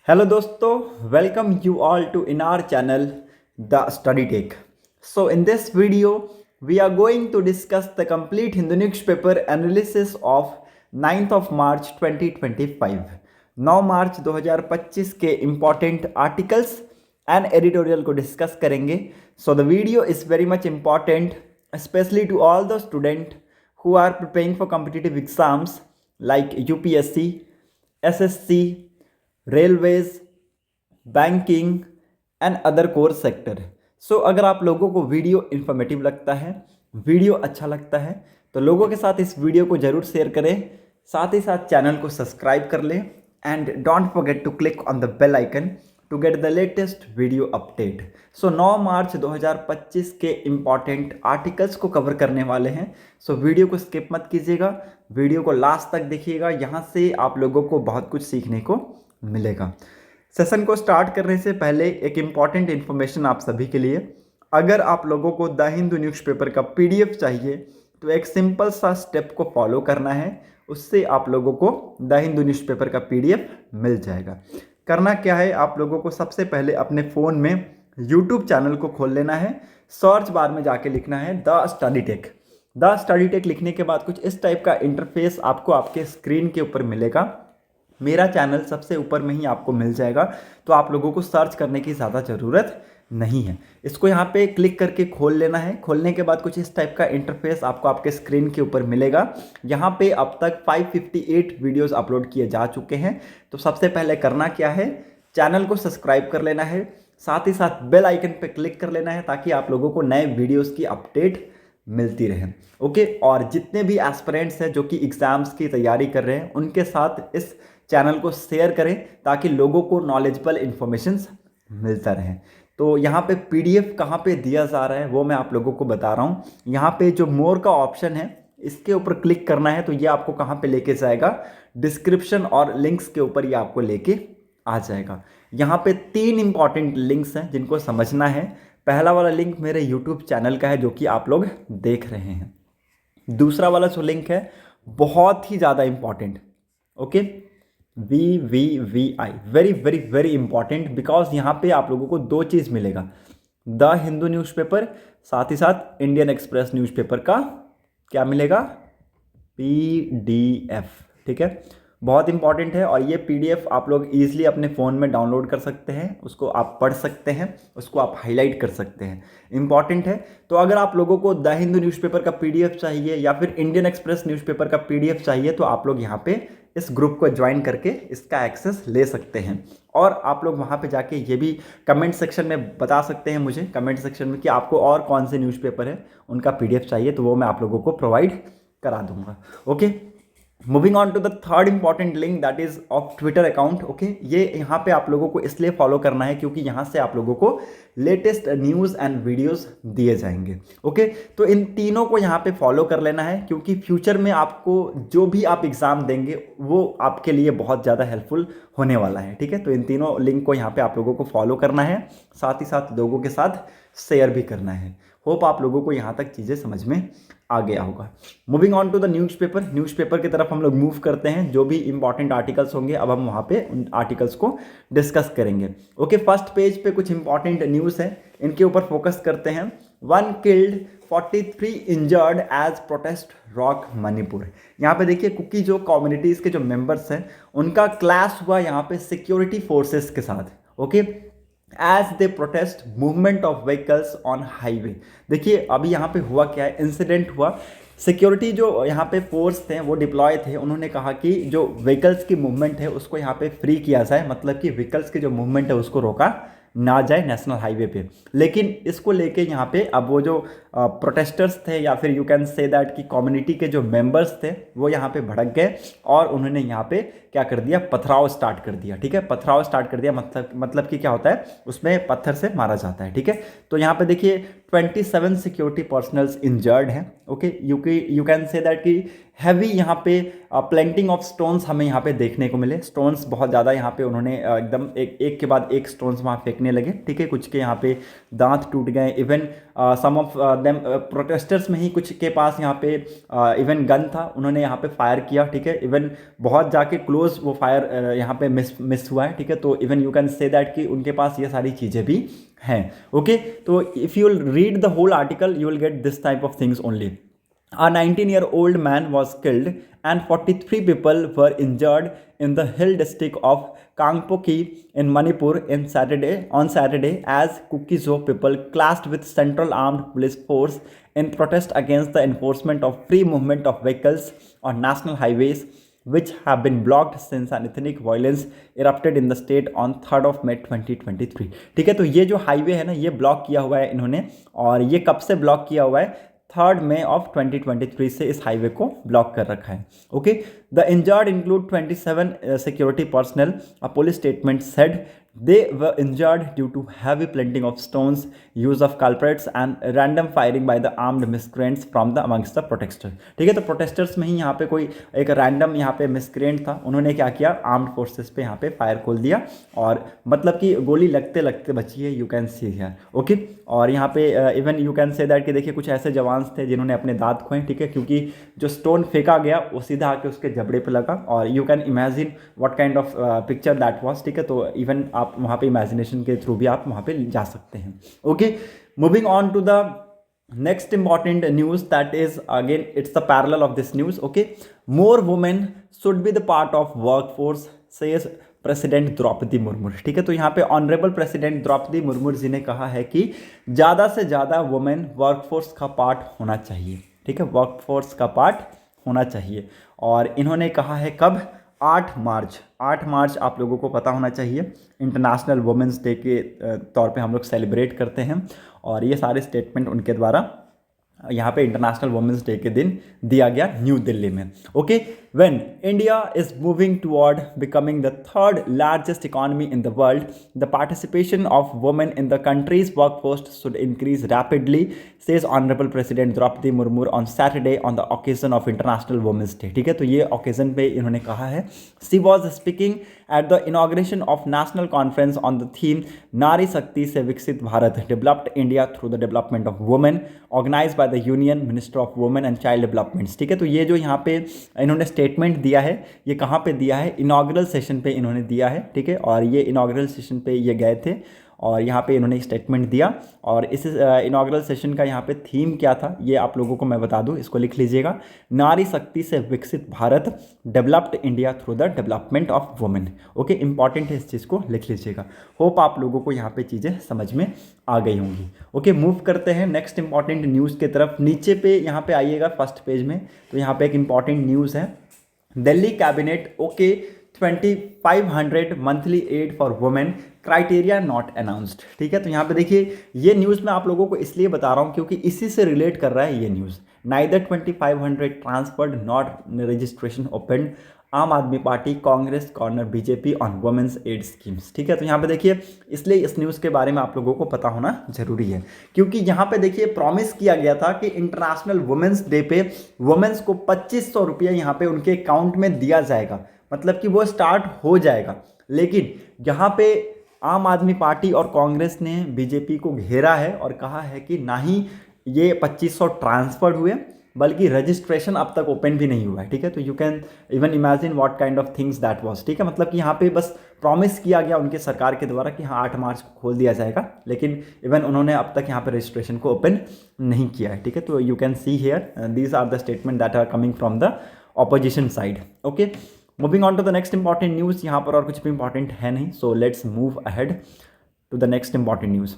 Hello dosto, welcome you all to in our channel The Study Tech. So in this video we are going to discuss the complete Hindu newspaper analysis of 9th of March 2025. 9 March 2025 के important articles and editorial को discuss करेंगे. So the video is very much important especially to all the students who are preparing for competitive exams like UPSC, SSC, railways, banking and other core sector. So अगर आप लोगों को video informative लगता है, video अच्छा लगता है तो लोगों के साथ इस वीडियो को ज़रूर शेयर करें. साथ ही साथ चैनल को सब्सक्राइब कर लें and don't forget to click on the bell icon to get the latest video update. So 9 March 2025 के इम्पॉर्टेंट आर्टिकल्स को कवर करने वाले हैं. सो वीडियो को स्किप मत कीजिएगा, वीडियो को लास्ट तक देखिएगा. यहाँ से आप लोगों को बहुत कुछ सीखने को मिलेगा. सेशन को स्टार्ट करने से पहले एक इम्पॉर्टेंट इन्फॉर्मेशन आप सभी के लिए. अगर आप लोगों को द हिंदू न्यूज़पेपर का पीडीएफ चाहिए तो एक सिंपल सा स्टेप को फॉलो करना है, उससे आप लोगों को द हिंदू न्यूज़पेपर का पीडीएफ मिल जाएगा. करना क्या है, आप लोगों को सबसे पहले अपने फ़ोन में यूट्यूब चैनल को खोल लेना है. सर्च बार में जाके लिखना है the study tech. The study tech लिखने के बाद कुछ इस टाइप का इंटरफेस आपको आपके स्क्रीन के ऊपर मिलेगा. मेरा चैनल सबसे ऊपर में ही आपको मिल जाएगा, तो आप लोगों को सर्च करने की ज़्यादा ज़रूरत नहीं है. इसको यहाँ पे क्लिक करके खोल लेना है. खोलने के बाद कुछ इस टाइप का इंटरफेस आपको आपके स्क्रीन के ऊपर मिलेगा. यहाँ पे अब तक 558 वीडियोस अपलोड किए जा चुके हैं. तो सबसे पहले करना क्या है, चैनल को सब्सक्राइब कर लेना है, साथ ही साथ बेल आइकन पे क्लिक कर लेना है ताकि आप लोगों को नए वीडियोज़ की अपडेट मिलती रहे. ओके, और जितने भी एस्पिरेंट्स हैं जो कि एग्ज़ाम्स की तैयारी कर रहे हैं उनके साथ इस चैनल को शेयर करें ताकि लोगों को नॉलेजेबल इन्फॉर्मेशंस मिलता रहे. तो यहाँ पे पीडीएफ कहाँ पे दिया जा रहा है वो मैं आप लोगों को बता रहा हूँ. यहाँ पे जो मोर का ऑप्शन है इसके ऊपर क्लिक करना है तो ये आपको कहाँ पे लेके जाएगा, डिस्क्रिप्शन और लिंक्स के ऊपर ये आपको लेके आ जाएगा. यहाँ पे 3 इंपॉर्टेंट लिंक्स हैं जिनको समझना है. पहला वाला लिंक मेरे यूट्यूब चैनल का है जो कि आप लोग देख रहे हैं. दूसरा वाला जो लिंक है बहुत ही ज़्यादा important, okay, VVVI, very very very important, because यहाँ पे आप लोगों को 2 चीज़ मिलेगा, द हिंदू न्यूज़पेपर, साथ ही साथ इंडियन एक्सप्रेस न्यूज़पेपर का क्या मिलेगा, PDF. ठीक है, बहुत इंपॉर्टेंट है. और ये PDF आप लोग ईजिली अपने फ़ोन में डाउनलोड कर सकते हैं, उसको आप पढ़ सकते हैं, उसको आप हाईलाइट कर सकते हैं. इंपॉर्टेंट है. तो अगर आप लोगों को द हिंदू न्यूज़पेपर का PDF चाहिए या फिर इंडियन एक्सप्रेस न्यूज़पेपर का PDF चाहिए तो आप लोग यहाँ पे इस ग्रुप को ज्वाइन करके इसका एक्सेस ले सकते हैं. और आप लोग वहाँ पे जाके ये भी कमेंट सेक्शन में बता सकते हैं मुझे, कमेंट सेक्शन में, कि आपको और कौन से न्यूज़पेपर है उनका PDF चाहिए तो वो मैं आप लोगों को प्रोवाइड करा दूंगा. Okay, moving on to the third important link that is of Twitter account. Okay, ये यहाँ पे आप लोगों को इसलिए फॉलो करना है क्योंकि यहाँ से आप लोगों को लेटेस्ट न्यूज़ एंड वीडियोस दिए जाएंगे. ओके, तो इन तीनों को यहाँ पे फॉलो कर लेना है क्योंकि फ्यूचर में आपको जो भी आप एग्ज़ाम देंगे वो आपके लिए बहुत ज़्यादा हेल्पफुल होने वाला है. ठीक है, तो इन तीनों लिंक को यहाँ पे आप लोगों को फॉलो करना है, साथ ही साथ लोगों के साथ शेयर भी करना है. होप आप लोगों को यहाँ तक चीज़ें समझ में आ गया होगा. Moving on to the newspaper की तरफ हम लोग मूव करते हैं. जो भी इंपॉर्टेंट आर्टिकल्स होंगे अब हम वहाँ पे उन आर्टिकल्स को डिस्कस करेंगे. ओके, फर्स्ट पेज पे कुछ इंपॉर्टेंट न्यूज़ है, इनके ऊपर फोकस करते हैं. 1 killed 43 injured as protest rock Manipur. यहाँ पे देखिए कुकी जो कम्युनिटीज़ के जो मेंबर्स हैं उनका क्लैश हुआ यहाँ पे सिक्योरिटी फोर्सेस के साथ. Okay, as they protest movement of vehicles on highway. देखिए अभी यहाँ पे हुआ क्या है, इंसिडेंट हुआ. सिक्योरिटी जो यहाँ पे फोर्स थे वो डिप्लॉय थे, उन्होंने कहा कि जो व्हीकल्स की मूवमेंट है उसको यहाँ पे फ्री किया जाए, मतलब कि व्हीकल्स की जो मूवमेंट है उसको रोका ना जाए नेशनल हाईवे पे. लेकिन इसको लेके यहाँ पे अब वो जो प्रोटेस्टर्स थे या फिर यू कैन से दैट कि कम्युनिटी के जो मेंबर्स थे वो यहाँ पे भड़क गए और उन्होंने यहाँ पे क्या कर दिया, पथराव स्टार्ट कर दिया. ठीक है, पथराव स्टार्ट कर दिया मतलब कि क्या होता है, उसमें पत्थर से मारा जाता है. ठीक है, तो यहाँ पे देखिए 27 सिक्योरिटी पर्सनल्स इंजर्ड हैं okay, you can say that कि हैवी यहाँ पे प्लेंटिंग ऑफ स्टोन्स हमें यहाँ पे देखने को मिले। स्टोन्स बहुत ज़्यादा यहाँ पे उन्होंने एकदम एक के बाद एक स्टोन्स वहाँ फेंकने लगे, ठीक है। कुछ के यहाँ पे दांत टूट गए, even some of them protesters में ही कुछ के पास यहाँ पे इवन गन था, उन्होंने यहाँ पे फायर किया, ठीक है। इवन बहुत जाके क्लोज वो फायर यहाँ पे मिस हुआ है, ठीक है। तो even you can say that कि उनके पास ये सारी चीज़ें भी हैं, ओके। तो if you will read the whole article you will get this type of things only. A 19-year-old man was killed and 43 people were injured in the hill district of Kangpoki in Manipur on Saturday as Kuki-Zo people clashed with Central Armed Police Force in protest against the enforcement of free movement of vehicles on national highways, which have been blocked since an ethnic violence erupted in the state on 3rd of May 2023। ठीक है, तो ये जो highway है ना, ये block किया हुआ है इन्होंने, और ये कब से ब्लॉक किया हुआ है? 3rd May of 2023 से इस हाईवे को ब्लॉक कर रखा है, okay. The injured include 27 security personal. A police statement said they were injured due to heavy planting of stones, use of culprits and random firing by the armed miscreants from the amongst the protesters। ठीक है, तो protesters में ही यहाँ पे कोई एक random यहाँ पे मिसक्रेंट था, उन्होंने क्या किया, आर्म्ड फोर्सेस पे यहाँ पे फायर खोल दिया, और मतलब कि गोली लगते लगते बची है, you can see here, okay. और यहाँ पे even you can say that कि देखिए कुछ ऐसे जवान थे जिन्होंने अपने दांत खोए, ठीक है, क्योंकि जो स्टोन फेंका गया वो सीधा आके उसके जबड़े पे लगा, और you can imagine what kind of picture that was, ठीक है। तो इवन आप वहाँ पे इमेजिनेशन के थ्रू भी आप वहाँ पे जा सकते हैं, okay. Moving on to the next important news, that is again it's the parallel of this news, okay. More women should be the part of workforce says president Droupadi Murmu. ठीक है, तो यहाँ पे ऑनरेबल प्रेसिडेंट द्रौपदी मुर्मू जी ने कहा है कि ज़्यादा से ज़्यादा वुमेन वर्कफोर्स का पार्ट होना चाहिए, ठीक है, वर्कफोर्स का पार्ट होना चाहिए। और इन्होंने कहा है कब? 8 मार्च आप लोगों को पता होना चाहिए, इंटरनेशनल वुमेंस डे के तौर पे हम लोग सेलिब्रेट करते हैं, और ये सारे स्टेटमेंट उनके द्वारा यहाँ पे इंटरनेशनल वुमेंस डे के दिन दिया गया न्यू दिल्ली में, okay. When India is moving toward becoming the 3rd largest economy in the world, the participation of women in the country's workforce should increase rapidly, says honourable president Droupadi Murmu on Saturday on the occasion of international women's day. ठीक है, तो ये occasion पे इन्होंने कहा है। She was speaking at the inauguration of national conference on the theme Nari Shakti se Viksit Bharat, developed India through the development of women, organise by the union minister of women and child developments. ठीक है, तो ये जो यहाँ पे इन्होंने स्टेटमेंट दिया है, ये कहाँ पे दिया है? इनॉग्रल सेशन पे इन्होंने दिया है, ठीक है। और ये इनॉग्रल सेशन पे ये गए थे और यहाँ पे इन्होंने स्टेटमेंट दिया। और इस इनॉग्रल सेशन का यहाँ पे थीम क्या था ये आप लोगों को मैं बता दूँ, इसको लिख लीजिएगा। नारी Shakti se Viksit Bharat, developed India through the development of women. Okay, important है, इस चीज़ को लिख लीजिएगा। होप आप लोगों को यहाँ पे चीज़ें समझ में आ गई होंगी। ओके, मूव करते हैं नेक्स्ट इंपॉर्टेंट न्यूज़ के तरफ। नीचे पे यहाँ पे आइएगा फर्स्ट पेज में, तो यहाँ पे एक इंपॉर्टेंट न्यूज़ है। Delhi cabinet okay 2500 monthly aid for women, criteria not announced. ठीक है, तो यहाँ पे देखिए ये न्यूज़ मैं आप लोगों को इसलिए बता रहा हूँ क्योंकि इसी से रिलेट कर रहा है ये news. Neither 2500 transferred, not registration open, Aam Aadmi Party Congress corner BJP on women's aid schemes. ठीक है, तो यहाँ पे देखिए इसलिए इस न्यूज़ के बारे में आप लोगों को पता होना जरूरी है, क्योंकि यहाँ पे देखिए प्रॉमिस किया गया था कि इंटरनेशनल वुमेन्स डे पे वुमेन्स को 2500 रुपया यहाँ पे उनके अकाउंट में दिया जाएगा, मतलब कि वो स्टार्ट हो जाएगा। लेकिन यहाँ पे आम आदमी पार्टी और कांग्रेस ने बीजेपी को घेरा है और कहा है कि ना ही ये 2500 ट्रांसफर्ड हुए बल्कि रजिस्ट्रेशन अब तक ओपन भी नहीं हुआ है। ठीक है, तो you can even imagine what kind of things that was. ठीक है, मतलब कि यहाँ पे बस प्रॉमिस किया गया उनके सरकार के द्वारा कि हाँ 8 मार्च को खोल दिया जाएगा, लेकिन इवन उन्होंने अब तक यहाँ पे रजिस्ट्रेशन को ओपन नहीं किया है। ठीक है, तो you can see here these are the statement that are coming from the opposition side. Okay, moving on to the next important news. यहाँ पर और कुछ भी इंपॉर्टेंट है नहीं, so let's move ahead to the next important news.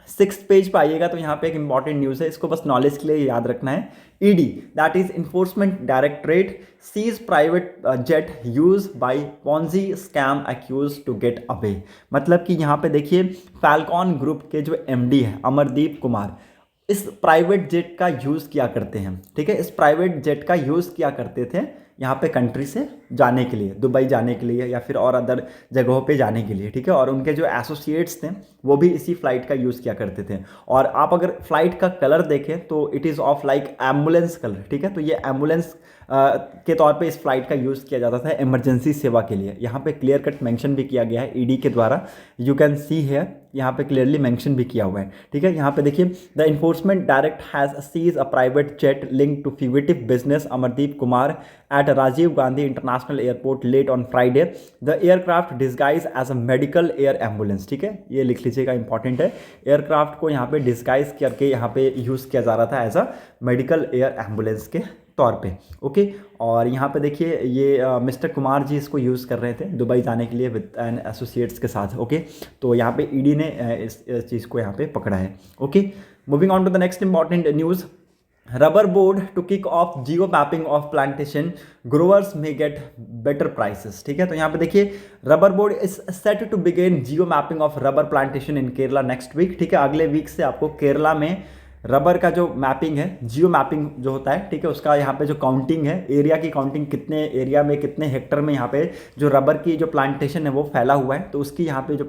6th page पर आइएगा तो यहाँ पे एक इंपॉर्टेंट न्यूज़ है, इसको बस नॉलेज के लिए याद रखना है। ED that is enforcement directorate seize private jet use by Ponzi scam accuse to get away. मतलब कि यहाँ पे देखिए फैल्कॉन ग्रुप के जो एमडी है अमरदीप कुमार, इस प्राइवेट जेट का यूज़ किया करते हैं। ठीक है, इस प्राइवेट जेट का यूज़ किया करते थे यहाँ पे कंट्री से जाने के लिए, दुबई जाने के लिए या फिर और अदर जगहों पे जाने के लिए, ठीक है। और उनके जो एसोसिएट्स थे वो भी इसी फ्लाइट का यूज़ किया करते थे। और आप अगर फ्लाइट का कलर देखें तो it is of like ambulance colour, ठीक है। तो ये एम्बुलेंस के तौर पे इस फ्लाइट का यूज़ किया जाता था इमरजेंसी सेवा के लिए। यहाँ पे क्लियर कट मेंशन भी किया गया है ईडी के द्वारा, यू कैन सी हियर, यहाँ पे क्लियरली मेंशन भी किया हुआ है, ठीक है। यहाँ पे देखिए, the enforcement direct has seize a private jet link to fugitive business Amardeep Kumar at Rajiv Gandhi International Airport late on Friday. The aircraft disguised as a medical air ambulance, ठीक है, ये लिख लीजिएगा, इंपॉर्टेंट है। एयरक्राफ्ट को यहाँ पे डिस्गाइज करके यहाँ पे यूज़ किया जा रहा था as a medical air ambulance के तौर पे, ओके। और यहाँ पे देखिए, ये मिस्टर कुमार जी इसको यूज़ कर रहे थे दुबई जाने के लिए विद एंड एसोसिएट्स के साथ, ओके। तो यहाँ पे ईडी ने इस चीज़ को यहाँ पे पकड़ा है, okay. Moving on to the next important news, rubber board to kick off geo mapping of plantation, growers may get better prices, ठीक है। तो यहाँ पे देखिए, rubber board is set to begin geo mapping of rubber plantation in Kerala next week, ठीक है। अगले week से आपको केरला में रबर का जो मैपिंग है, जियो मैपिंग जो होता है, ठीक है, उसका यहाँ पे जो काउंटिंग है, एरिया की काउंटिंग, कितने एरिया में कितने हेक्टर में यहाँ पे जो रबर की जो प्लांटेशन है वो फैला हुआ है, तो उसकी यहाँ पे जो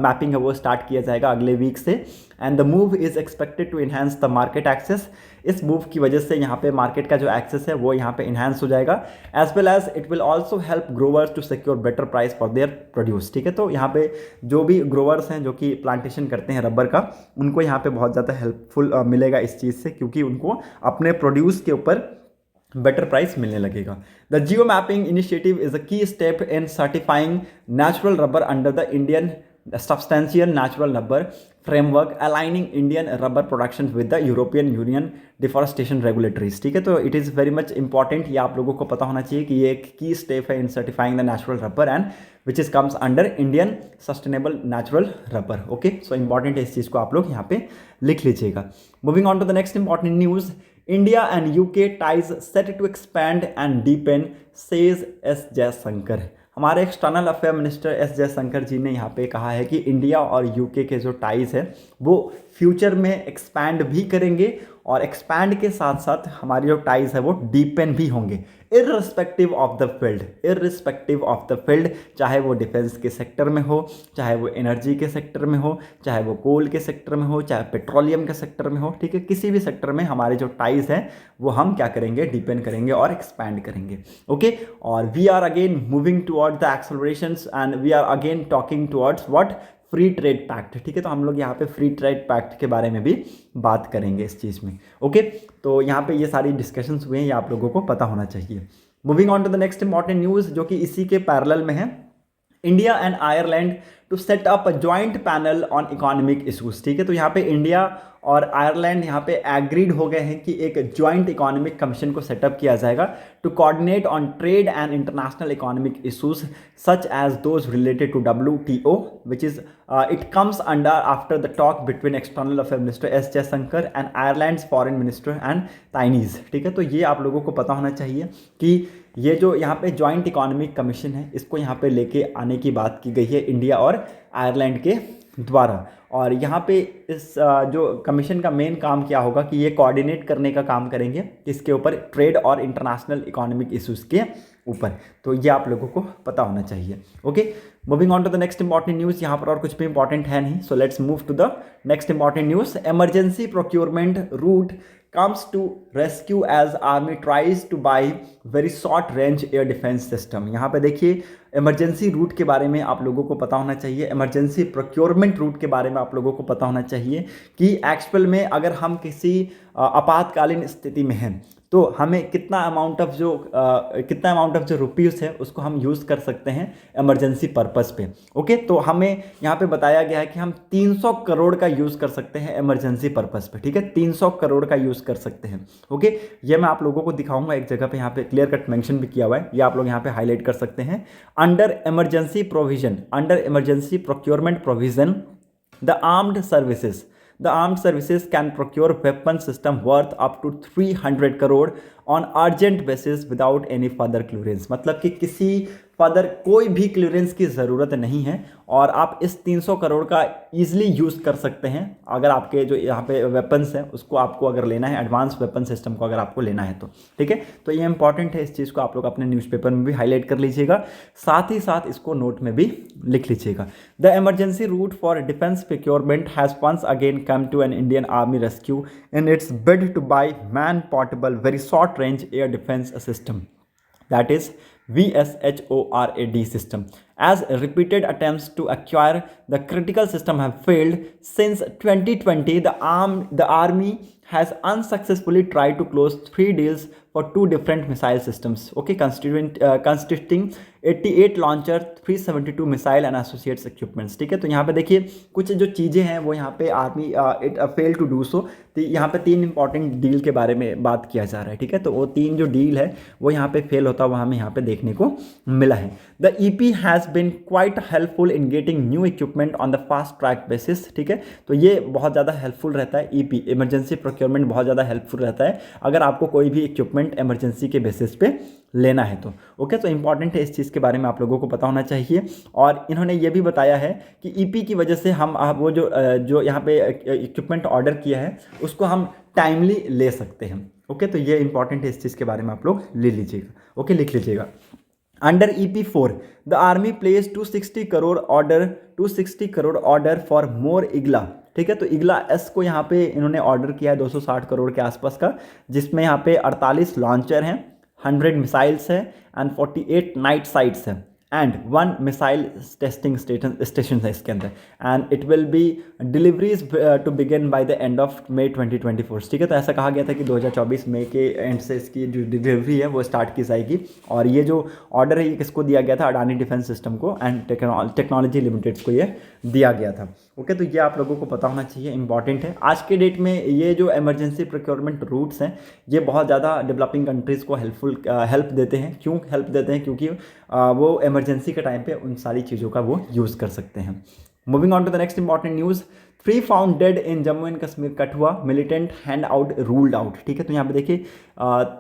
मैपिंग है वो स्टार्ट किया जाएगा अगले वीक से। And the move is expected to enhance the market access, इस मूव की वजह से यहाँ पे मार्केट का जो एक्सेस है वो यहाँ पे इन्हांस हो जाएगा, as well as it will also help growers to secure better price for their produce, ठीक है। तो यहाँ पे जो भी ग्रोवर्स हैं जो कि प्लांटेशन करते हैं रबर का, उनको यहाँ पे बहुत ज़्यादा हेल्पफुल मिलेगा इस चीज़ से, क्योंकि उनको अपने प्रोड्यूस के ऊपर बेटर प्राइस मिलने लगेगा। The geo mapping initiative is a key step in certifying natural rubber under the Indian substantial natural rubber framework, aligning Indian rubber production with the European Union deforestation regulatories, ठीक है। तो it is very much important, ये आप लोगों को पता होना चाहिए कि ये एक की स्टेप है in certifying the natural rubber and which is comes under Indian sustainable natural rubber, okay. So important है, इस चीज़ को आप लोग यहाँ पे लिख लीजिएगा। Moving on to the next important news, India and UK ties set to expand and deepen, says S. Jaishankar। हमारे external affair minister S Jaishankar ji ने यहाँ पे कहा है कि इंडिया और यूके के जो टाइज है वो फ्यूचर में एक्सपैंड भी करेंगे, और एक्सपैंड के साथ साथ हमारी जो टाइज है वो डीपेन भी होंगे, irrespective of the field, irrespective of the field, चाहे वो डिफेंस के सेक्टर में हो, चाहे वो एनर्जी के सेक्टर में हो, चाहे वो कोल के सेक्टर में हो, चाहे पेट्रोलियम के सेक्टर में हो, ठीक है। किसी भी सेक्टर में हमारे जो टाइज हैं वो हम क्या करेंगे, डीपेन करेंगे और एक्सपैंड करेंगे, ओके। और we are again moving towards the accelerations and we are again talking towards what, free trade pact, ठीक है। तो हम लोग यहाँ पे फ्री ट्रेड पैक्ट के बारे में भी बात करेंगे इस चीज़ में, ओके। तो यहाँ पे ये सारी डिस्कशंस हुए हैं, ये आप लोगों को पता होना चाहिए। Moving on to the next important news जो कि इसी के पैरेलल में है, India and Ireland to set up a joint panel on economic issues, ठीक है। तो यहाँ पे इंडिया और आयरलैंड यहाँ पे एग्रीड हो गए हैं कि एक जॉइंट इकोनॉमिक कमीशन को सेटअप किया जाएगा to coordinate on trade and international economic issues such as those related to WTO, which is it comes under after the talk between external affair minister S Jaishankar and Ireland's foreign minister and ताइनीज, ठीक है। तो ये आप लोगों को पता होना चाहिए कि ये जो यहाँ पे जॉइंट इकोनॉमिक कमीशन है इसको यहाँ पे लेके आने की बात की गई है इंडिया और आयरलैंड के द्वारा। और यहाँ पे इस जो कमीशन का मेन काम क्या होगा कि ये कोऑर्डिनेट करने का काम करेंगे इसके ऊपर, ट्रेड और इंटरनेशनल इकोनॉमिक इशूज़ के ऊपर। तो ये आप लोगों को पता होना चाहिए, okay. Moving on to the next important news, यहाँ पर और कुछ भी इंपॉर्टेंट है नहीं, so let's move to the next important news. Emergency procurement route comes to rescue as army tries to buy very short range air defense system। यहाँ पे देखिए, इमरजेंसी रूट के बारे में आप लोगों को पता होना चाहिए, इमरजेंसी प्रोक्योरमेंट रूट के बारे में आप लोगों को पता होना चाहिए कि एक्चुअल में अगर हम किसी आपातकालीन स्थिति में हैं तो हमें कितना अमाउंट ऑफ जो रुपीज़ है उसको हम यूज़ कर सकते हैं इमरजेंसी पर्पस पे, ओके। तो हमें यहाँ पे बताया गया है कि हम 300 करोड़ का यूज़ कर सकते हैं इमरजेंसी पर्पस पे, ठीक है। 300 करोड़ का यूज़ कर सकते हैं, ओके। ये मैं आप लोगों को दिखाऊंगा एक जगह पे, यहाँ पे क्लियर कट मेंशन भी किया हुआ है, ये आप लोग यहाँ पे हाईलाइट कर सकते हैं। Under emergency provision, under emergency procurement provision, the armed services, the armed services can procure weapon system worth up to 300 crore on urgent basis without any further clearance, मतलब कि किसी फर्दर कोई भी क्लियरेंस की ज़रूरत नहीं है और आप इस 300 करोड़ का ईजिली यूज़ कर सकते हैं अगर आपके जो यहाँ पे वेपन्स हैं उसको आपको अगर लेना है, एडवांस वेपन सिस्टम को अगर आपको लेना है तो ठीक है। तो ये इंपॉर्टेंट है, इस चीज़ को आप लोग अपने न्यूज़पेपर में भी हाईलाइट कर लीजिएगा, साथ ही साथ इसको नोट में भी लिख लीजिएगा। The emergency route for defence procurement has once again come to an Indian army rescue in its bid to buy man portable very short range air defence system, that is VSHORAD system, as repeated attempts to acquire the critical system have failed. Since 2020, the army has unsuccessfully tried to close 3 deals for 2 different missile systems, okay, consisting 88 launcher, 372 missile and associates equipments, ठीक है। तो यहाँ पे देखिए कुछ जो चीज़ें हैं वो यहाँ पे army it fail to do so, तो यहाँ पे 3 इंपॉर्टेंट डील के बारे में बात किया जा रहा है, ठीक है। तो वो 3 जो डील है वो यहाँ पे फेल होता हुआ हमें यहाँ पे देखने को मिला है। The EP has been quite helpful in getting new equipment on the fast track basis, ठीक है। तो ये बहुत ज़्यादा हेल्पफुल रहता है, EP इमरजेंसी प्रोक्योरमेंट बहुत ज़्यादा हेल्पफुल रहता है अगर आपको कोई भी इक्विपमेंट इमरजेंसी के बेसिस पे लेना है तो ओके। तो इंपॉर्टेंट है, इस चीज़ के बारे में आप लोगों को पता होना चाहिए। और इन्होंने ये भी बताया है कि EP की वजह से हम वो जो यहाँ पे इक्विपमेंट ऑर्डर किया है उसको हम टाइमली ले सकते हैं, ओके। तो ये इंपॉर्टेंट है, इस चीज़ के बारे में आप लोग ले लीजिएगा, ओके, लिख लीजिएगा। Under EP4 the army place 260 crore order for more Igla, ठीक है। तो इग्ला S को यहाँ पे इन्होंने ऑर्डर किया है 260 करोड़ के आसपास का, जिसमें यहाँ पे 48 लॉन्चर हैं, 100 मिसाइल्स है एंड 48 नाइट साइट्स है एंड 1 मिसाइल टेस्टिंग स्टेशन है इसके अंदर, and it will be deliveries to begin by the end of May 2024, ठीक है। तो ऐसा कहा गया था कि 2024 मई के एंड से इसकी जो डिलीवरी है वो स्टार्ट की जाएगी। और ये जो ऑर्डर है ये किसको दिया गया था, अडानी डिफेंस सिस्टम को एंड टेक्नोलॉजी लिमिटेड को ये दिया गया था, ओके। तो ये आप लोगों को पता होना चाहिए, इंपॉर्टेंट है। आज के डेट में ये जो इमरजेंसी प्रोक्योरमेंट रूट्स हैं ये बहुत ज़्यादा डेवलपिंग कंट्रीज़ को हेल्प देते हैं। क्यों हेल्प देते हैं? क्योंकि वो इमरजेंसी के टाइम पे उन सारी चीज़ों का वो यूज़ कर सकते हैं। Moving on to the next important news, 3 फाउंड डेड इन Jammu and Kashmir Kathua, militant hand out ruled out, ठीक है। तो यहाँ पे देखिए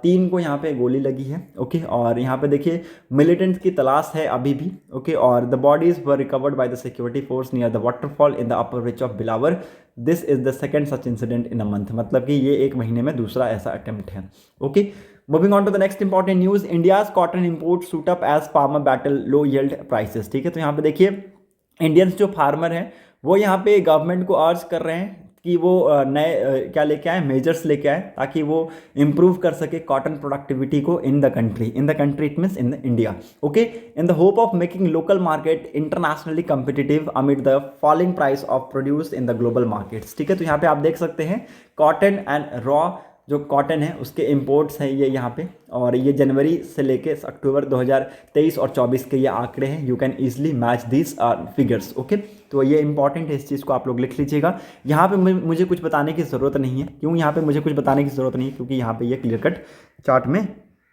3 को यहाँ पे गोली लगी है, ओके। और यहाँ पे देखिए मिलिटेंट्स की तलाश है अभी भी, ओके। और the bodies were recovered by the security force near the waterfall in the upper reach of Billawar. This is the second such incident in a month, मतलब कि ये 1 महीने में दूसरा ऐसा अटेम्प्ट है, okay. Moving on to the next important news, India's cotton import shoot up as farmer battle low yield prices, ठीक है। तो यहाँ पे देखिए इंडियंस जो फार्मर हैं वो यहाँ पे गवर्नमेंट को अर्ज कर रहे हैं कि वो नए क्या लेके आए, मेजर्स लेके आए ताकि वो इम्प्रूव कर सके कॉटन प्रोडक्टिविटी को in the country it means in India, okay, in the hope of making local market internationally competitive amid the falling price of produce in the global markets, ठीक है। तो यहाँ पे आप देख सकते हैं कॉटन एंड रॉ जो कॉटन है उसके इंपोर्ट्स हैं ये यहाँ पे, और ये जनवरी से लेके अक्टूबर 2023 और 24 के ये आंकड़े हैं। You can easily match this figures, okay. तो ये इंपॉर्टेंट है, इस चीज़ को आप लोग लिख लीजिएगा। यहाँ पे मुझे कुछ बताने की ज़रूरत नहीं है। क्यों यहाँ पे मुझे कुछ बताने की ज़रूरत नहीं है? क्योंकि यहाँ पे ये क्लियर कट चार्ट में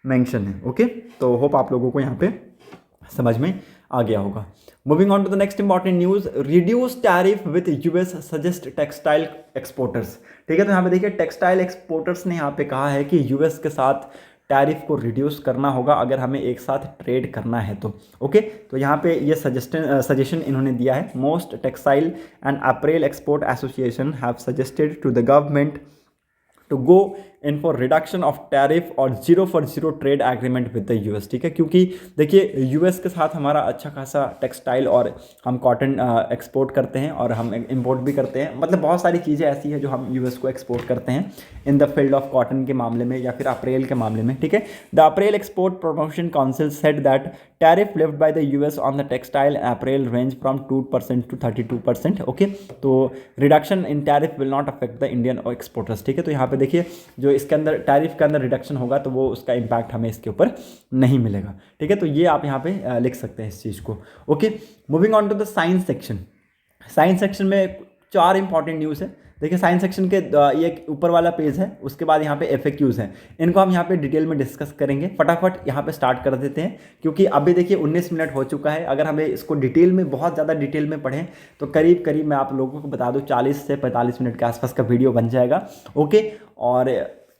मेंशन है, ओके। तो होप आप लोगों को यहाँ पे समझ में आ गया होगा। Moving on to the next important news, reduce tariff with US suggest textile exporters, ठीक है। तो यहाँ पे देखिए टेक्सटाइल एक्सपोर्टर्स ने यहाँ पे कहा है कि US के साथ टैरिफ को रिड्यूस करना होगा अगर हमें एक साथ ट्रेड करना है तो, ओके। तो यहाँ पे ये सजेशन इन्होंने दिया है। Most textile and apparel export association have suggested to the government to go in for reduction of tariff और 0 for 0 trade agreement with the US, ठीक है। क्योंकि देखिए US के साथ हमारा अच्छा खासा टेक्सटाइल और हम कॉटन एक्सपोर्ट करते हैं और हम इंपोर्ट भी करते हैं, मतलब बहुत सारी चीज़ें ऐसी हैं जो हम US को एक्सपोर्ट करते हैं in the field of cotton के मामले में या फिर अप्रैल के मामले में, ठीक है। The apparel export promotion council said that tariff levied by the US on the textile apparel range from 2% to 32%, okay. तो reduction in tariff will not affect the Indian exporters, ठीक है। तो यहाँ पे देखिए जो इसके अंदर टैरिफ के अंदर रिडक्शन होगा तो वो उसका इम्पैक्ट हमें इसके ऊपर नहीं मिलेगा, ठीक है। तो ये आप यहाँ पे लिख सकते हैं इस चीज़ को, okay. Moving on to the science section, science section में 4 इंपॉर्टेंट न्यूज़ है। देखिए साइंस सेक्शन के ये ऊपर वाला पेज है, उसके बाद यहाँ पे FAQs हैं, इनको हम यहाँ पे डिटेल में डिस्कस करेंगे। फटाफट यहाँ पे स्टार्ट कर देते हैं क्योंकि अभी देखिए 19 मिनट हो चुका है। अगर हमें इसको डिटेल में बहुत ज़्यादा डिटेल में पढ़ें तो करीब मैं आप लोगों को बता दूँ 40 से 45 मिनट के आसपास का वीडियो बन जाएगा, ओके। और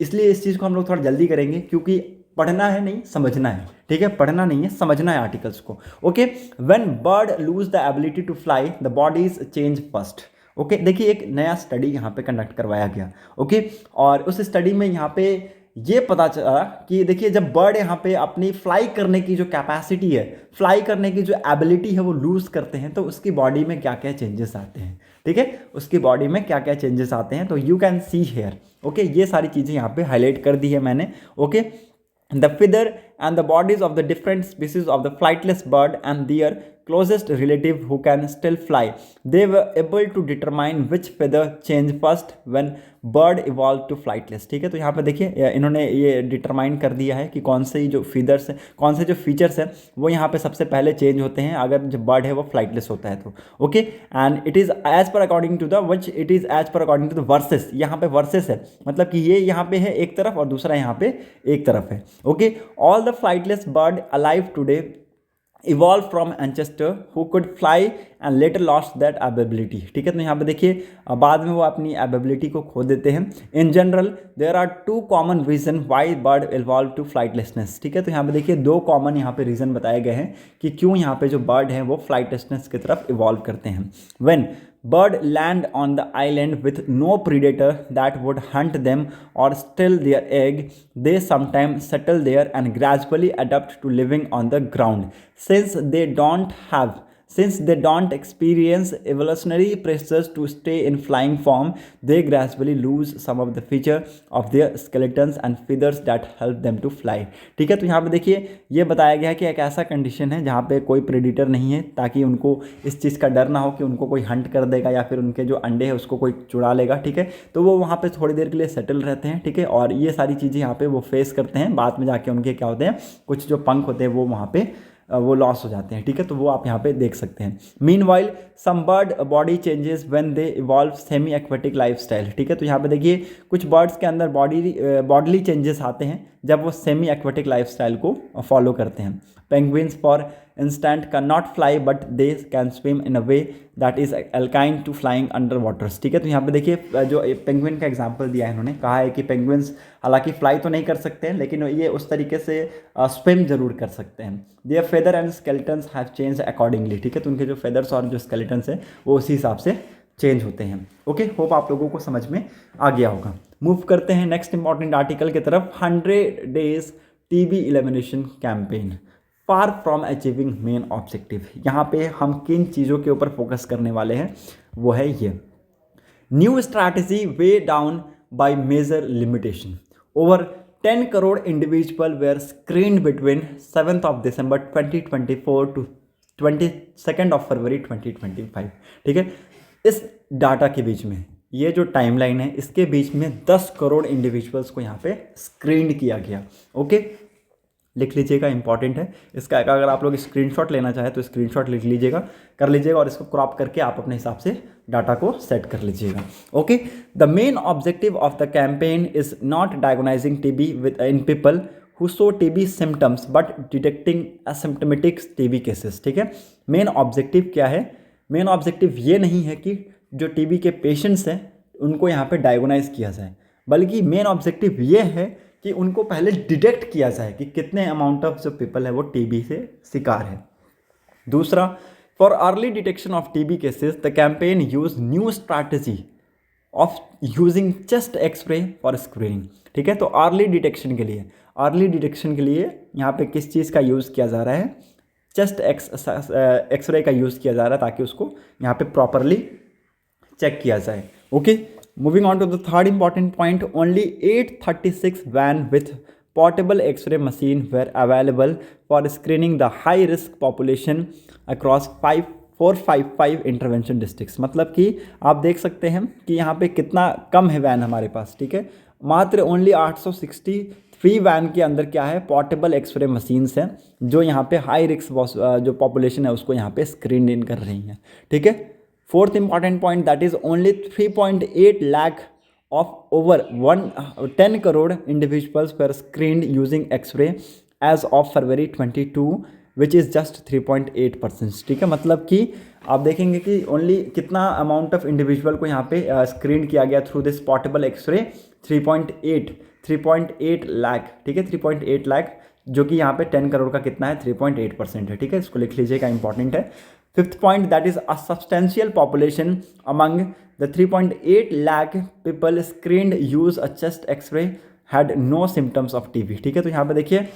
इसलिए इस चीज़ को हम लोग थोड़ा जल्दी करेंगे, क्योंकि पढ़ना है नहीं समझना है, ठीक है, पढ़ना नहीं है समझना है आर्टिकल्स को। Okay, when bird lose the ability to fly the bodies change first. Okay, देखिए एक नया स्टडी यहाँ पे कंडक्ट करवाया गया। ओके, और उस स्टडी में यहाँ पे ये पता चला कि देखिए जब बर्ड यहाँ पे अपनी फ्लाई करने की जो कैपेसिटी है, फ्लाई करने की जो एबिलिटी है वो लूज करते हैं, तो उसकी बॉडी में क्या क्या चेंजेस आते हैं, ठीक है, उसकी बॉडी में क्या क्या चेंजेस आते हैं, तो you can see here. Okay, ये सारी चीज़ें यहाँ पे हाईलाइट कर दी है मैंने। Okay, the feather and the bodies of the different species of the flightless bird and their closest relative who can still fly, they were able to determine which feather change first when bird evolved to flightless। ठीक है, तो यहाँ पे देखिए इन्होंने ये determine कर दिया है कि कौन से जो फीदर्स है, कौन से जो फीचर्स हैं वो यहाँ पे सबसे पहले चेंज होते हैं अगर जो बर्ड है वो फ्लाइटलेस होता है तो। Okay, and it is as per according to the which it is as per according to the versus. यहाँ पे वर्सेस है, मतलब कि ये यहाँ पे है एक तरफ और दूसरा यहाँ पे एक तरफ है। Okay, all the flightless bird alive today evolved from ancestor who could fly and later lost that ability। ठीक है, तो यहाँ पे देखिए बाद में वो अपनी एबिलिटी को खो देते हैं। In general there are two common reason why bird evolve to flightlessness. ठीक है, तो यहाँ पे देखिए दो कॉमन यहाँ पे रीजन बताए गए हैं कि क्यों यहाँ पे जो बर्ड हैं वो फ्लाइटलेसनेस की तरफ इवॉल्व करते हैं। When bird land on the island with no predator that would hunt them or steal their egg, they sometimes settle there and gradually adapt to living on the ground. Since they don't experience evolutionary pressures to stay in flying form, they gradually lose some of the feature of their skeletons and feathers that help them to fly। ठीक है, तो यहाँ पे देखिए ये बताया गया है कि एक ऐसा कंडीशन है जहाँ पे कोई प्रेडिटर नहीं है, ताकि उनको इस चीज़ का डर ना हो कि उनको कोई हंट कर देगा या फिर उनके जो अंडे हैं उसको कोई चुरा लेगा। ठीक है, तो वो वहाँ पे थोड़ी देर के लिए सेटल रहते हैं। ठीक है, और ये सारी चीज़ें यहाँ पे वो फेस करते हैं, बाद में जाके उनके क्या होते हैं, कुछ जो पंख होते हैं वो वहाँ पे वो लॉस हो जाते हैं। ठीक है, तो वो आप यहाँ पे देख सकते हैं। Meanwhile some bird body changes when they evolve semi aquatic lifestyle. ठीक है, तो यहाँ पे देखिए कुछ बर्ड्स के अंदर बॉडीली चेंजेस आते हैं जब वो सेमी एक्वेटिक लाइफस्टाइल को फॉलो करते हैं। Penguins for instant can not fly but they can swim in a way that is akin to flying under waters. ठीक है, तो यहाँ पे देखिए जो पेंगुइन का एग्जांपल दिया है, इन्होंने कहा है कि पेंगुइन्स हालांकि फ्लाई तो नहीं कर सकते हैं लेकिन ये उस तरीके से स्विम जरूर कर सकते हैं। Their feather and skeletons have change accordingly. ठीक है, तो उनके जो फेदर्स और जो स्केलेटन्स हैं वो उसी हिसाब से चेंज होते हैं। ओके, होप आप लोगों को समझ में आ गया होगा। मूव करते हैं नेक्स्ट इंपॉर्टेंट आर्टिकल की तरफ। 100 days TB elimination campaign far from achieving main objective. यहाँ पे हम किन चीज़ों के ऊपर फोकस करने वाले हैं वो है ये new strategy way down by major limitation. Over 10 crore individual were screened between 7th of December 2024 to 22nd of February 2025। ठीक है, इस डाटा के बीच में ये जो टाइमलाइन है इसके बीच में 10 करोड़ इंडिविजुअल्स को यहाँ पे स्क्रीन किया गया। ओके, लिख लीजिएगा, इंपॉर्टेंट है इसका। अगर आप लोग स्क्रीनशॉट लेना चाहें तो स्क्रीनशॉट लिख लीजिएगा, कर लीजिएगा, और इसको क्रॉप करके आप अपने हिसाब से डाटा को सेट कर लीजिएगा। Okay, the main objective of the campaign is not diagnosing TB within people who show TB symptoms but detecting asymptomatic TB cases। ठीक है, मेन ऑब्जेक्टिव क्या है? मेन ऑब्जेक्टिव ये नहीं है कि जो TB के पेशेंट्स हैं उनको यहाँ पे डायग्नोज किया जाए, बल्कि मेन ऑब्जेक्टिव ये है कि उनको पहले डिटेक्ट किया जाए कि कितने अमाउंट ऑफ जो पीपल है वो TB से शिकार है। दूसरा, for early detection of TB cases the campaign use new strategy of using chest X-ray for screening. ठीक है, तो अर्ली डिटेक्शन के लिए यहाँ पे किस चीज़ का यूज़ किया जा रहा है? चेस्ट एक्सरे का यूज़ किया जा रहा है ताकि उसको यहाँ पे प्रॉपरली चेक किया जाए। Okay, moving on to the third important point, only 836 van with portable X-ray machine were available for screening the high risk population across 455 intervention districts. मतलब कि आप देख सकते हैं कि यहाँ पे कितना कम है वैन हमारे पास। ठीक है, मात्र ओनली 863 वैन के अंदर क्या है? पोर्टेबल एक्सरे मशीन्स हैं जो यहाँ पे हाई रिस्क जो पॉपुलेशन है उसको यहाँ पे स्क्रीन इन कर रही हैं। ठीक है, fourth important point, that is only 3.8 lakh of over 10 crore individuals पर screen using x-ray as of February 22 which is just 3.8%। ठीक है, मतलब कि आप देखेंगे कि ओनली कितना अमाउंट ऑफ इंडिविजुअल को यहाँ पे स्क्रीन किया गया through this portable X-ray, 3.8 lakh, ठीक है, 3.8 लाख, जो कि यहाँ पे 10 करोड़ का कितना है, 3.8% है, ठीक है, इसको लिख लीजिएगा, इंपॉर्टेंट है। Fifth point, that is a substantial population among the 3.8 lakh people screened use a chest X-ray had no symptoms of TB, ठीक है। तो यहाँ पे देखिए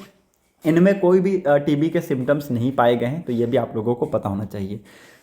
इनमें कोई भी टीबी के सिम्टम्स नहीं पाए गए हैं, तो ये भी आप लोगों को पता होना चाहिए।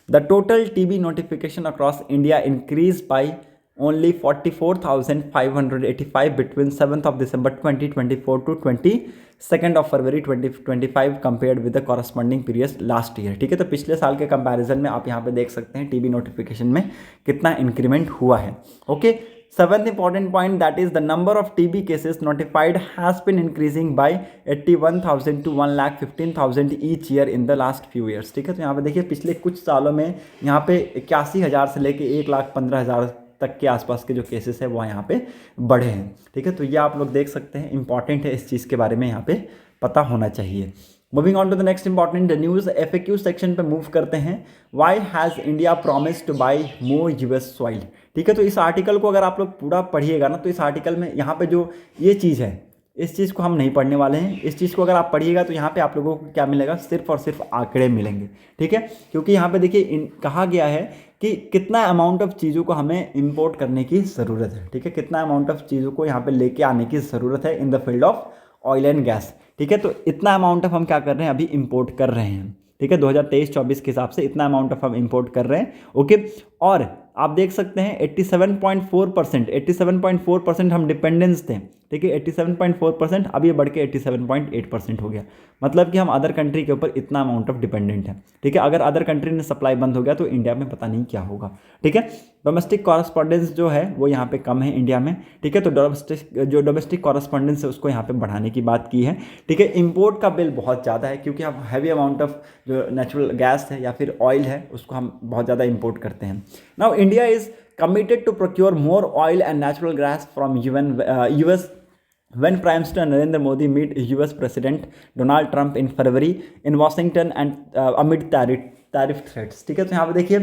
The total TB notification across India increase by only 44,585 between 7th of December 2024 to 22nd of February 2025 compared with the corresponding period last year, ठीक है। तो पिछले साल के कंपैरिजन में आप यहाँ पे देख सकते हैं टीबी नोटिफिकेशन में कितना इंक्रीमेंट हुआ है। Okay, seventh important point, that is the number of TB cases notified has been increasing by 81,000 to 1,15,000 each year in the last few years, ठीक है। तो यहाँ पे देखिए पिछले कुछ सालों में यहाँ पे 81,000 से लेके 1,15,000 तक के आसपास के जो केसेस है वो यहाँ पे बढ़े हैं, ठीक है। तो ये आप लोग देख सकते हैं, इंपॉर्टेंट है, इस चीज़ के बारे में यहाँ पे पता होना चाहिए। Moving on to the next important news, FAQ section पे मूव करते हैं। Why has India promise to buy more US soil, ठीक है। तो इस आर्टिकल को अगर आप लोग पूरा पढ़िएगा ना, तो इस आर्टिकल में यहाँ पे जो ये चीज़ है, इस चीज़ को हम नहीं पढ़ने वाले हैं। इस चीज़ को अगर आप पढ़िएगा तो यहाँ पे आप लोगों को क्या मिलेगा, सिर्फ और सिर्फ आंकड़े मिलेंगे, ठीक है। क्योंकि यहाँ पे देखिए कहा गया है कि कितना अमाउंट ऑफ चीज़ों को हमें इंपोर्ट करने की ज़रूरत है, ठीक है, कितना अमाउंट ऑफ चीज़ों को यहाँ पे लेके आने की ज़रूरत है in the field of oil and gas, ठीक है। तो इतना अमाउंट ऑफ हम क्या कर रहे हैं, अभी इंपोर्ट कर रहे हैं, ठीक है। 2023-24 के हिसाब से इतना अमाउंट ऑफ हम इंपोर्ट कर रहे हैं, ओके। और आप देख सकते हैं 87.4% हम डिपेंडेंस थे, ठीक है, 87.4%, अब ये बढ़ के 87.8% हो गया। मतलब कि हम अदर कंट्री के ऊपर इतना अमाउंट ऑफ डिपेंडेंट है, ठीक है। अगर अदर कंट्री में सप्लाई बंद हो गया तो इंडिया में पता नहीं क्या होगा, ठीक है। डोमेस्टिक कॉरस्पॉन्डेंस जो है वो यहाँ पे कम है इंडिया में, ठीक है। तो डोमेस्टिक कॉरस्पॉन्डेंस है उसको यहाँ पे बढ़ाने की बात की है, ठीक है। इंपोर्ट का बिल बहुत ज़्यादा है क्योंकि हम हैवी अमाउंट ऑफ जो नेचुरल गैस है या फिर ऑयल है उसको हम बहुत ज़्यादा इंपोर्ट करते हैं। Now India is committed to procure more oil and natural gas from US when Prime Minister Narendra Modi meet US President Donald Trump in February in Washington and amid tariff threats, ठीक है। तो यहाँ पे देखिए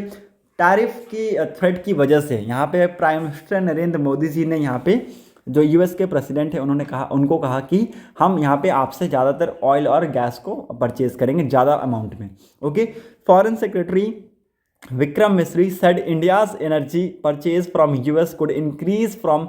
tariff की threat की वजह से यहाँ पे प्राइम मिनिस्टर नरेंद्र मोदी जी ने यहाँ पे जो US के प्रेसिडेंट है उनको कहा कि हम यहाँ पे आपसे ज़्यादातर ऑयल और गैस को परचेज करेंगे ज़्यादा अमाउंट में, okay. Foreign secretary Vikram Misri said India's energy purchase from US could increase from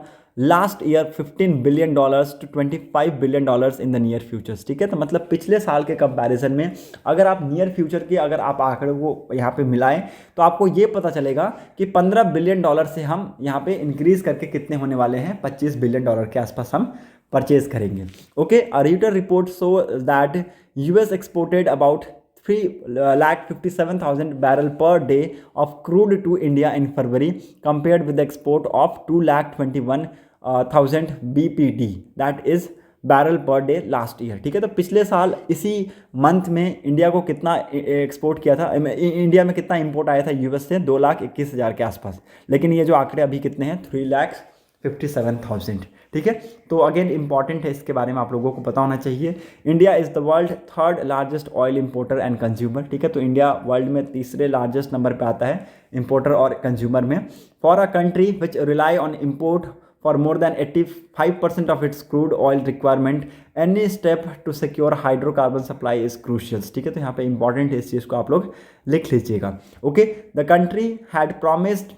last year $15 billion to $25 billion in the near futures, ठीक है। तो मतलब पिछले साल के कंपैरिजन में अगर आप नियर फ्यूचर के अगर आप आंकड़े को यहाँ पे मिलाएं तो आपको ये पता चलेगा कि $15 बिलियन से हम यहाँ पे इंक्रीज करके कितने होने वाले हैं, $25 बिलियन के आसपास हम परचेज करेंगे, okay. A Reuters report so that US exported about 3,57,000 barrel per day of crude to India in February compared with the export of 2,21,000 BPD, that is barrel per day last year, ठीक है। तो पिछले साल इसी month में India को कितना export किया था, इंडिया में कितना इंपोर्ट आया था US से, 2,21,000 के आसपास। लेकिन ये जो आंकड़े अभी कितने हैं, 3,57,000, ठीक है। तो अगेन इंपॉर्टेंट है, इसके बारे में आप लोगों को पता होना चाहिए। India is the world third largest oil importer and consumer, ठीक है। तो इंडिया वर्ल्ड में तीसरे लार्जेस्ट नंबर पे आता है इंपोर्टर और कंज्यूमर में। For a country which rely on import for more than 85% of its crude oil requirement, any step to secure hydrocarbon supply is crucial, ठीक है। तो यहाँ पे इंपॉर्टेंट है, इस चीज़ को आप लोग लिख लीजिएगा, okay. The country had promised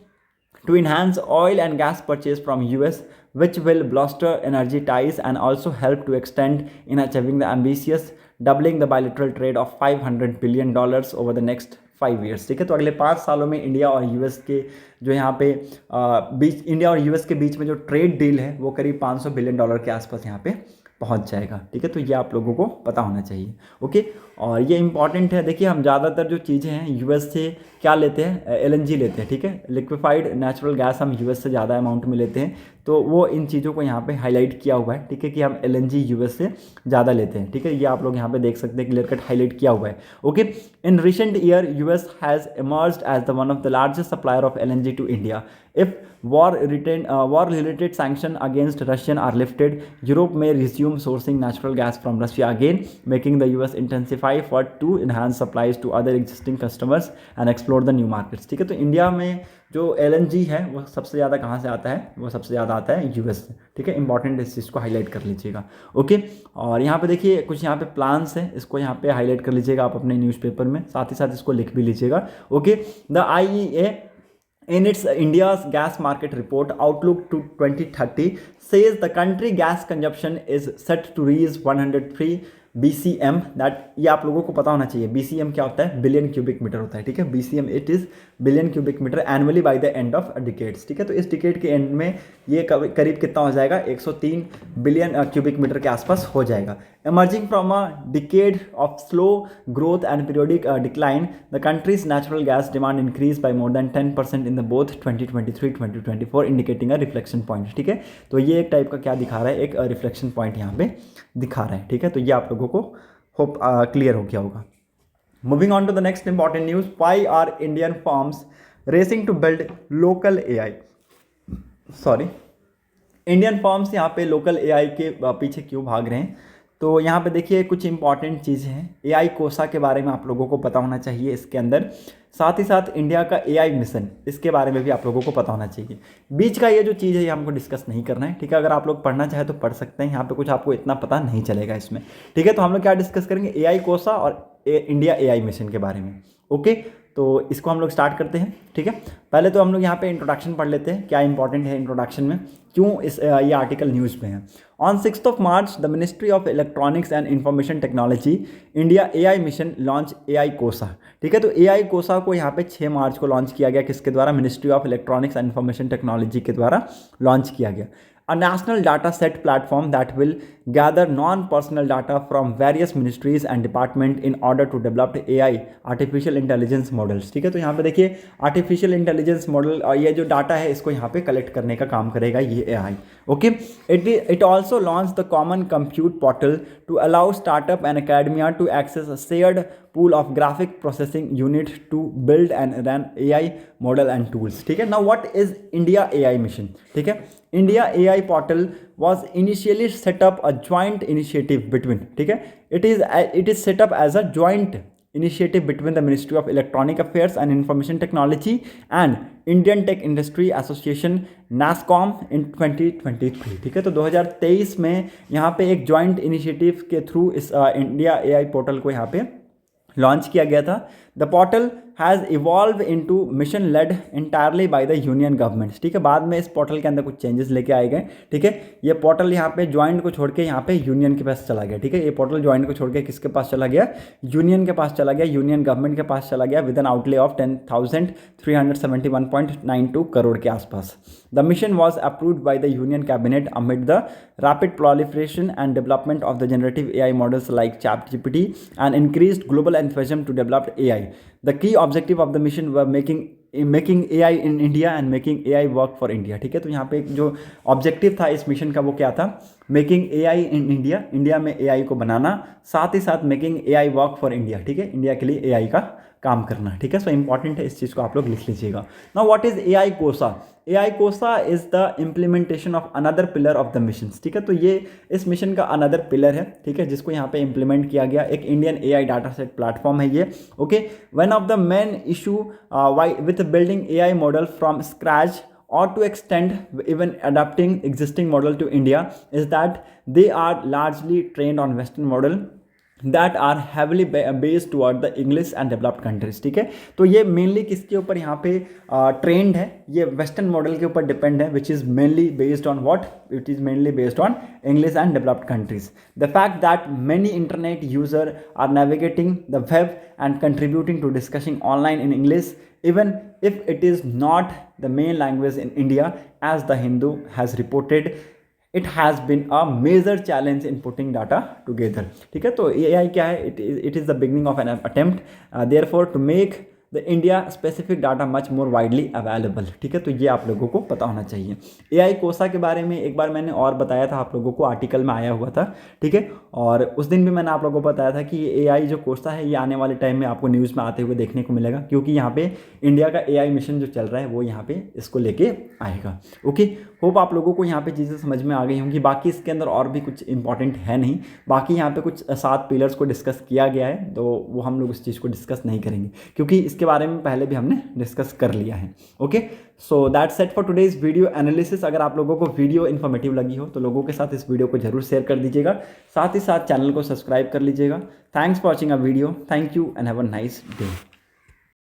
to enhance oil and gas purchase from US, which will bolster energy ties and also help to extend in achieving the ambitious doubling the bilateral trade of $500 billion over the next 5 years, ठीक है। तो अगले 5 सालों में India और US के जो यहाँ पे इंडिया और US के बीच में जो ट्रेड डील है वो करीब $500 बिलियन के आसपास यहाँ पे पहुंच जाएगा, ठीक है। तो ये आप लोगों को पता होना चाहिए, ओके। और ये इंपॉर्टेंट है, देखिए हम ज़्यादातर जो चीज़ें हैं US से क्या लेते हैं, LNG लेते हैं, ठीक है। लिक्विफाइड नेचुरल गैस हम US से ज़्यादा अमाउंट में लेते हैं, तो वो इन चीज़ों को यहाँ पे हाईलाइट किया हुआ है, ठीक है, कि हम LNG US से ज़्यादा लेते हैं, ठीक है। ये आप लोग यहाँ पे देख सकते हैं, क्लियर कट हाईलाइट किया हुआ है, okay. In recent year US has emerged as the one of the largest supplier of LNG to India. If war-related sanctions against Russian are lifted, Europe may resume sourcing natural gas from Russia again, making the US intensify effort to enhance supplies to other existing customers and explore explore the new markets. ठीक है, तो India में जो LNG है वो सबसे ज़्यादा कहाँ से आता है, वो सबसे ज़्यादा आता है US से। ठीक है, इंपॉर्टेंट इस चीज़ को हाईलाइट कर लीजिएगा। ओके, और यहाँ पे देखिए कुछ यहाँ पे प्लान्स हैं, इसको यहाँ पे हाईलाइट कर लीजिएगा आप अपने न्यूज़पेपर में, साथ ही साथ इसको लिख भी लीजिएगा। Okay, the IEA in its India's gas market report outlook to 2030 says the country gas consumption is set to reach 103 BCM। That ये आप लोगों को पता होना चाहिए, BCM क्या होता है, बिलियन क्यूबिक मीटर होता है। ठीक है, BCM it is billion cubic metre annually by the end of decades. ठीक है, तो इस डिकेड के एंड में ये करीब कितना हो जाएगा, 103 बिलियन क्यूबिक मीटर के आसपास हो जाएगा। Emerging from a decade of slow growth and periodic decline, the country's natural gas demand increased by more than 10% in the both 2023-2024, indicating a reflection point। ठीक है, तो ये एक टाइप का क्या दिखा रहा है, एक रिफ्लेक्शन पॉइंट यहाँ पे दिखा रहा है। ठीक है, तो ये आप लोगों को होप क्लियर हो गया होगा। Moving on to the next important news, why are Indian firms racing to build local AI? Sorry, Indian firms यहाँ पे लोकल AI के पीछे क्यों भाग रहे हैं? तो यहाँ पे देखिए कुछ इंपॉर्टेंट चीज़ें हैं। AI कोसा के बारे में आप लोगों को पता होना चाहिए इसके अंदर, साथ ही साथ इंडिया का AI मिशन, इसके बारे में भी आप लोगों को पता होना चाहिए। बीच का ये जो चीज़ है ये हमको डिस्कस नहीं करना है। ठीक है, अगर आप लोग पढ़ना चाहे तो पढ़ सकते हैं, यहाँ पे कुछ आपको इतना पता नहीं चलेगा इसमें। ठीक है, तो हम लोग क्या डिस्कस करेंगे, AI कोसा और इंडिया AI मिशन के बारे में। ओके, तो इसको हम लोग स्टार्ट करते हैं। ठीक है, पहले तो हम लोग यहाँ पे इंट्रोडक्शन पढ़ लेते हैं, क्या इंपॉर्टेंट है इंट्रोडक्शन में, क्यों ये आर्टिकल न्यूज़ में है। On 6 March the ministry of electronics and information technology India AI mission launch AI कोसा। ठीक है, तो AI कोसा को यहाँ पे 6 मार्च को लॉन्च किया गया, किसके द्वारा, ministry of electronics and information technology के द्वारा लॉन्च किया गया। A national data set platform that will gather non-personal data from various ministries and department in order to develop AI artificial intelligence models। ठीक है, तो यहाँ पे देखिए आर्टिफिशियल इंटेलिजेंस मॉडल और ये जो डाटा है इसको यहाँ पे कलेक्ट करने का काम करेगा ये AI। Okay, it also launch the common compute portal to allow startup and academia to access a shared pool of graphic processing unit to build and run AI model and tools। ठीक है, now what is India AI mission? ठीक है, India AI portal was initially set up a joint initiative between, ठीक है, it is set up as a joint initiative between the Ministry of Electronic Affairs and Information Technology and Indian Tech Industry Association NASSCOM in 2023। ठीक है, तो 2023 में यहाँ पे एक joint initiative के थ्रू इस इंडिया AI पोर्टल को यहाँ पे लॉन्च किया गया था। The portal has evolve into mission led entirely by the union governments. ठीक है, बाद में इस पोर्टल के अंदर कुछ चेंजेस लेके आए गए। ठीक है, ये पोर्टल यहाँ पे ज्वाइंट को छोड़ के यहाँ पे यूनियन के पास चला गया। ठीक है, ये पोर्टल ज्वाइंट को छोड़ के किसके पास चला गया, यूनियन के पास चला गया, यूनियन गवर्नमेंट के पास चला गया with N outlay of 10,371.92 crore के आसपास। The mission was approved by the union cabinet amid the rapid proliferation and development of the generative AI models like ChatGPT and increased global enthusiasm to develop AI। The key objective of the mission were making AI in India and making AI work for India। ठीक है, तो यहाँ पे एक जो objective था इस mission का वो क्या था, making AI in India, India में AI को बनाना, साथ ही साथ making AI work for India. ठीक है, इंडिया के लिए AI का काम करना। ठीक है, सो इंपॉर्टेंट है, इस चीज़ को आप लोग लिख लीजिएगा। नाउ व्हाट इज AI कोसा? AI कोसा is the implementation of another pillar of the mission. ठीक है, तो ये इस मिशन का अनदर पिलर है। ठीक है, जिसको यहाँ पे इम्प्लीमेंट किया गया, एक Indian AI data set platform है ये। Okay, one of the main issue with building AI model from scratch or to extend even adapting existing model to India is that they are largely trained on Western model that are heavily based toward the English and developed countries। ठीक है, तो ये mainly किसके ऊपर यहाँ पे trend है, ये वेस्टर्न मॉडल के ऊपर डिपेंड है, which is mainly based on what, it is mainly based on English and developed countries। The fact that many internet users are navigating the web and contributing to discussing online in English even if it is not the main language in India, as the Hindu has reported, it has been a major challenge in putting data together। ठीक है, तो AI क्या है, it is the beginning of an attempt therefore to make the India specific data much more widely available. ठीक है, तो ये आप लोगों को पता होना चाहिए। AI कोसा के बारे में एक बार मैंने और बताया था आप लोगों को, आर्टिकल में आया हुआ था। ठीक है, और उस दिन भी मैंने आप लोगों को बताया था कि ये AI जो कोसा है ये आने वाले टाइम में आपको न्यूज़ में आते हुए देखने को मिलेगा, क्योंकि यहाँ पे इंडिया का AI मिशन जो चल रहा है वो यहाँ पे इसको लेके आएगा। ओके, होप आप लोगों को यहाँ पे चीज़ें समझ में आ गई होंगी। बाकी इसके अंदर और भी कुछ इंपॉर्टेंट है नहीं, बाकी यहाँ पे कुछ 7 पिलर्स को डिस्कस किया गया है, तो वो हम लोग उस चीज़ को डिस्कस नहीं करेंगे, क्योंकि इसके इसके बारे में पहले भी हमने डिस्कस कर लिया है। Okay, so that's it for today's video analysis. अगर आप लोगों को वीडियो इन्फॉर्मेटिव लगी हो तो लोगों के साथ इस वीडियो को जरूर शेयर कर दीजिएगा, साथ ही साथ चैनल को सब्सक्राइब कर लीजिएगा। Thanks for watching a video, thank you and have a nice day.